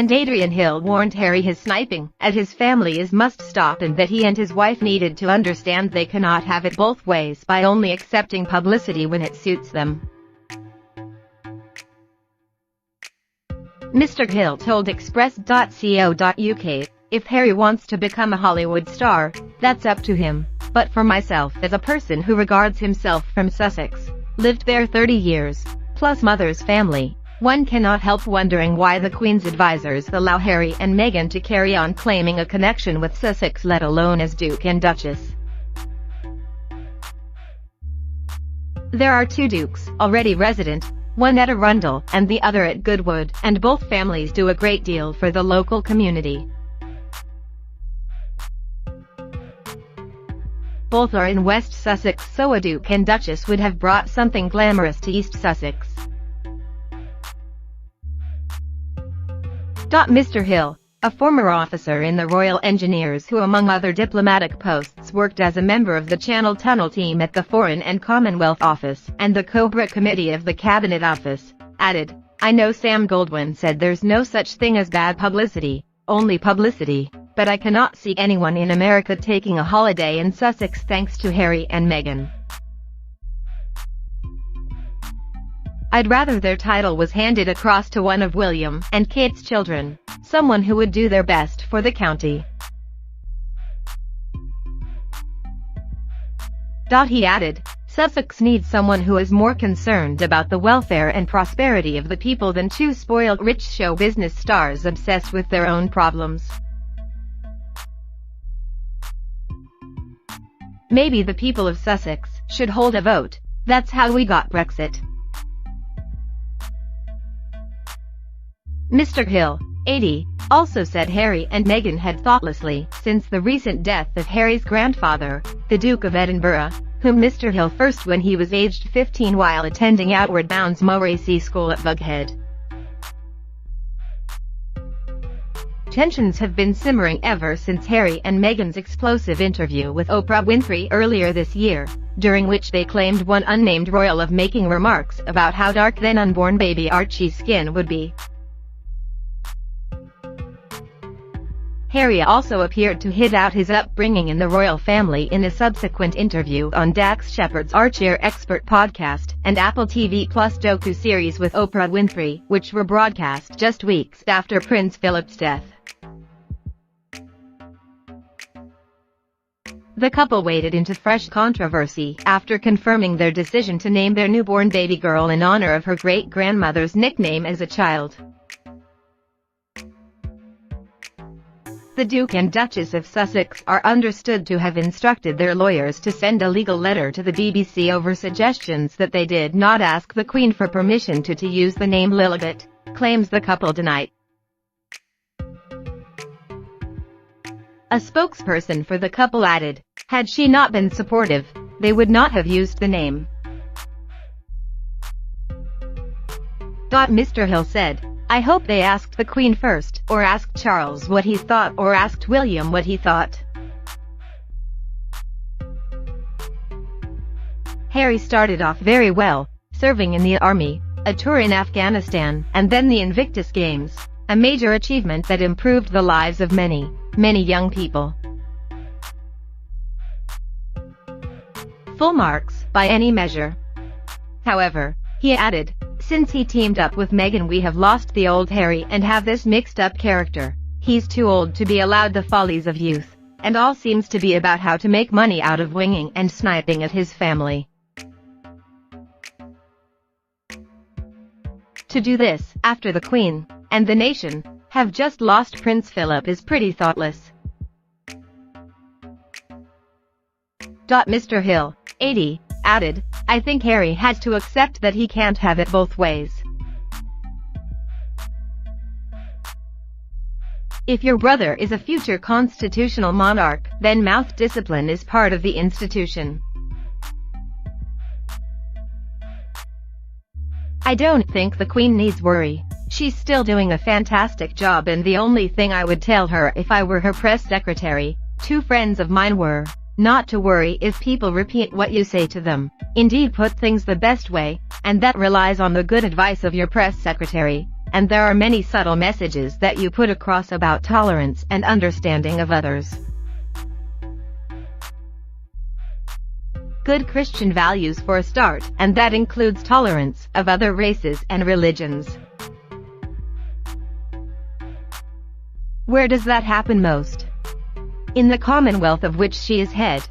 And Adrian Hill warned Harry his sniping at his family must stop, and that he and his wife needed to understand they cannot have it both ways by only accepting publicity when it suits them. Mr. Hill told Express.co.uk, "If Harry wants to become a Hollywood star, that's up to him. But for myself, as a person who regards himself from Sussex, lived there 30 years, plus mother's family, one cannot help wondering why the Queen's advisors allow Harry and Meghan to carry on claiming a connection with Sussex, let alone as Duke and Duchess. There are two dukes already resident, one at Arundel and the other at Goodwood, and both families do a great deal for the local community. Both are in West Sussex, so a Duke and Duchess would have brought something glamorous to East Sussex." Mr. Hill, a former officer in the Royal Engineers who among other diplomatic posts worked as a member of the Channel Tunnel team at the Foreign and Commonwealth Office and the Cobra Committee of the Cabinet Office, added, "I know Sam Goldwyn said there's no such thing as bad publicity, only publicity, but I cannot see anyone in America taking a holiday in Sussex thanks to Harry and Meghan. I'd rather their title was handed across to one of William and Kate's children, someone who would do their best for the county." He added, "Sussex needs someone who is more concerned about the welfare and prosperity of the people than two spoiled rich show business stars obsessed with their own problems. Maybe the people of Sussex should hold a vote. That's how we got Brexit." Mr. Hill, 80, also said Harry and Meghan had thoughtlessly, since the recent death of Harry's grandfather, the Duke of Edinburgh, whom Mr. Hill first when he was aged 15 while attending Outward Bound's Moracey School at Bughead. Tensions have been simmering ever since Harry and Meghan's explosive interview with Oprah Winfrey earlier this year, during which they claimed one unnamed royal of making remarks about how dark then unborn baby Archie's skin would be. Harry also appeared to hit out his upbringing in the royal family in a subsequent interview on Dax Shepard's Armchair Expert podcast and Apple TV Plus docu-series with Oprah Winfrey, which were broadcast just weeks after Prince Philip's death. The couple waded into fresh controversy after confirming their decision to name their newborn baby girl in honor of her great-grandmother's nickname as a child. The Duke and Duchess of Sussex are understood to have instructed their lawyers to send a legal letter to the BBC over suggestions that they did not ask the Queen for permission to use the name Lilibet, claims the couple denied. A spokesperson for the couple added, "Had she not been supportive, they would not have used the name." Mr. Hill said, "I hope they asked the Queen first, or asked Charles what he thought, or asked William what he thought." Harry started off very well, serving in the army, a tour in Afghanistan, and then the Invictus Games, a major achievement that improved the lives of many, many young people. Full marks, by any measure. However, he added, "Since he teamed up with Meghan, we have lost the old Harry and have this mixed-up character. He's too old to be allowed the follies of youth, and all seems to be about how to make money out of winging and sniping at his family. To do this, after the Queen, and the nation, have just lost Prince Philip is pretty thoughtless." Mr. Hill, 80, added, "I think Harry has to accept that he can't have it both ways. If your brother is a future constitutional monarch, then mouth discipline is part of the institution. I don't think the Queen needs worry. She's still doing a fantastic job, and the only thing I would tell her if I were her press secretary, two friends of mine were, not to worry if people repeat what you say to them. Indeed, put things the best way, and that relies on the good advice of your press secretary. and there are many subtle messages that you put across about tolerance and understanding of others. Good Christian values for a start, and that includes tolerance of other races and religions. Where does that happen most? In the Commonwealth of which she is head.